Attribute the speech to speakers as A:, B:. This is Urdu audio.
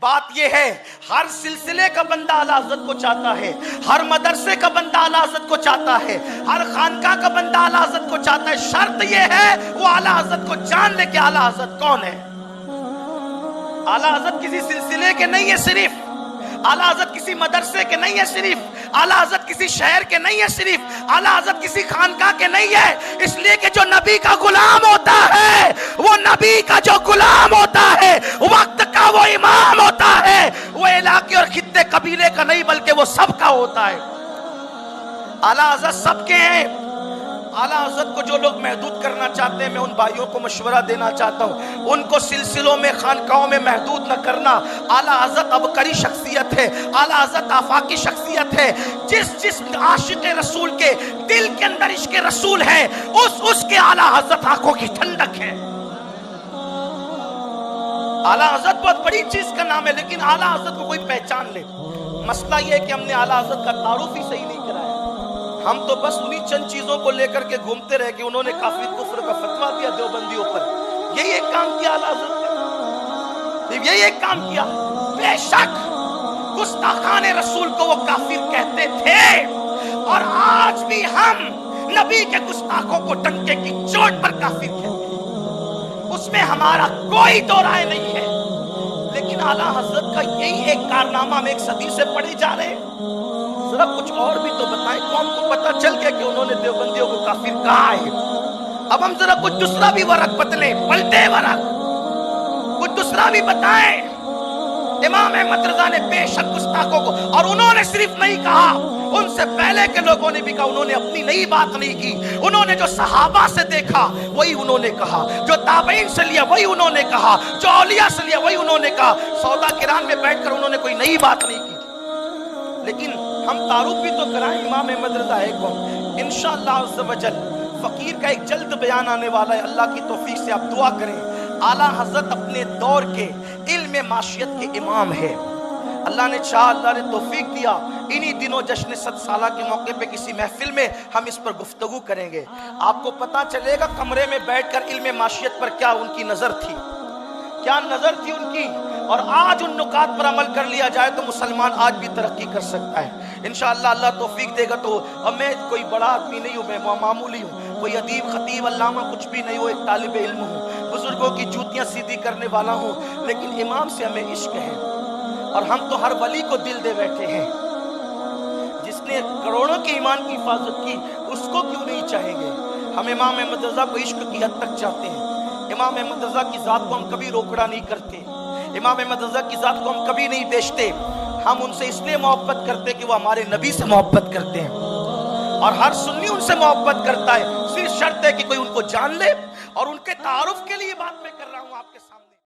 A: بات یہ ہے ہر سلسلے کا بندہ اعلیٰ حضرت کو چاہتا ہے، ہر مدرسے کا بندہ اعلیٰ حضرت کو چاہتا ہے، ہر خانقاہ کا بندہ اعلیٰ حضرت کو چاہتا ہے۔ شرط یہ ہے وہ اعلیٰ حضرت کو جان لے کہ اعلیٰ حضرت کون ہے۔ اعلیٰ حضرت کسی سلسلے کے نہیں ہے صرف، اعلیٰ حضرت کسی مدرسے کے نہیں ہے صرف، اعلیٰ حضرت کسی شہر کے نہیں ہے صرف، اعلیٰ حضرت کسی خانقاہ کے نہیں ہے، اس لیے کہ جو نبی کا غلام ہوتا ہے، وہ نبی کا جو غلام ہوتا ہے، وقت کا وہ امام ہوتا ہے، وہ علاقے اور خطے قبیلے کا نہیں بلکہ وہ سب کا ہوتا ہے۔ اعلیٰ حضرت سب کے ہیں۔ اعلیٰ حضرت کو جو لوگ محدود کرنا چاہتے ہیں، میں ان بھائیوں کو مشورہ دینا چاہتا ہوں، ان کو سلسلوں میں خانقاہوں میں محدود نہ کرنا۔ اعلیٰ حضرت عبقری شخصیت ہے، اعلیٰ حضرت آفاقی شخصیت ہے۔ جس عاشق رسول کے دل کے اندر عشق رسول ہے، اس کے اعلیٰ حضرت آنکھوں کی ٹھنڈک ہے۔ اعلیٰ حضرت بہت بڑی چیز کا نام ہے، لیکن اعلیٰ حضرت کو کوئی پہچان لے۔ مسئلہ یہ ہے کہ ہم نے اعلیٰ حضرت کا تعارف ہی صحیح نہیں کرایا، ہم تو بس انہی چند چیزوں کو لے کر کے گھومتے رہے کہ انہوں نے کافر کفر کا فتویٰ دیا دیوبندیوں پر۔ یہی ایک کام کیا اعلیٰ حضرت نے، یہی ایک کام کیا۔ بے شک گستاخان رسول کو وہ کافر کہتے تھے، اور آج بھی ہم نبی کے گستاخوں کو ڈنکے کی چوٹ پر کافر کہتے ہیں، اس میں ہمارا کوئی دو رائے نہیں ہے۔ لیکن اعلیٰ حضرت کا یہی ایک کارنامہ ہم ایک صدی سے پڑھے جا رہے ہیں۔ ذرا کچھ اور بھی تو بتائیں، قوم کو پتہ چل گیا کہ انہوں نے دیوبندیوں کو کافر کہا ہے۔ اب ہم ذرا کچھ دوسرا بھی ورق بدلیں، پلٹے ورق، کچھ دوسرا بھی بتائیں۔ امام احمد رضا نے بے شک گستاخوں کو، اور انہوں نے صرف نہیں کہا، ان سے پہلے کے لوگوں نے بھی کہا، انہوں نے اپنی نئی بات نہیں کی، انہوں نے جو صحابہ سے دیکھا وہی انہوں نے کہا، جو تابعین سے لیا وہی انہوں نے کہا، جو اولیاء سے لیا وہی انہوں نے کہا۔ سودا کران میں بیٹھ کر انہوں نے کوئی نئی بات نہیں کی۔ لیکن ہم تعارف بھی تو کرائیں، امام احمد رضا ہے کون۔ انشاءاللہ عز و جل فقیر کا ایک جلد بیان آنے والا ہے، اللہ کی توفیق سے آپ دعا کریں۔ اعلیٰ حضرت اپنے دور کے علم معاشیت کے امام ہے۔ اللہ نے چاہا، اللہ نے توفیق دیا، انہی دنوں جشن 100 سالہ کے موقع پہ کسی محفل میں ہم اس پر گفتگو کریں گے۔ آپ کو پتہ چلے گا کمرے میں بیٹھ کر علم معاشیت پر کیا ان کی نظر تھی، کیا نظر تھی ان کی، اور آج ان نکات پر عمل کر لیا جائے تو مسلمان آج بھی ترقی کر سکتا ہے انشاءاللہ۔ اللہ توفیق دے گا تو، اب میں کوئی بڑا آدمی نہیں ہوں، میں معمولی ہوں، کوئی ادیب خطیب علامہ کچھ بھی نہیں ہوں، ایک طالب علم ہوں، بزرگوں کی جوتیاں سیدھی کرنے والا ہوں، لیکن امام سے ہمیں عشق ہے، اور ہم تو ہر ولی کو دل دے بیٹھے ہیں۔ جس نے کروڑوں کے ایمان کی حفاظت کی، اس کو کیوں نہیں چاہیں گے؟ ہم امام احمد رضا کو عشق کی حد تک چاہتے ہیں۔ امام احمد رضا کی ذات کو ہم کبھی روکڑا نہیں کرتے، امام احمد رضا کی ذات کو ہم کبھی نہیں بیچتے۔ ہم ان سے اس لیے محبت کرتے کہ وہ ہمارے نبی سے محبت کرتے ہیں، اور ہر سنی ان سے محبت کرتا ہے، صرف شرط ہے کہ کوئی ان کو جان لے، اور ان کے تعارف کے لیے بات میں کر رہا ہوں آپ کے سامنے۔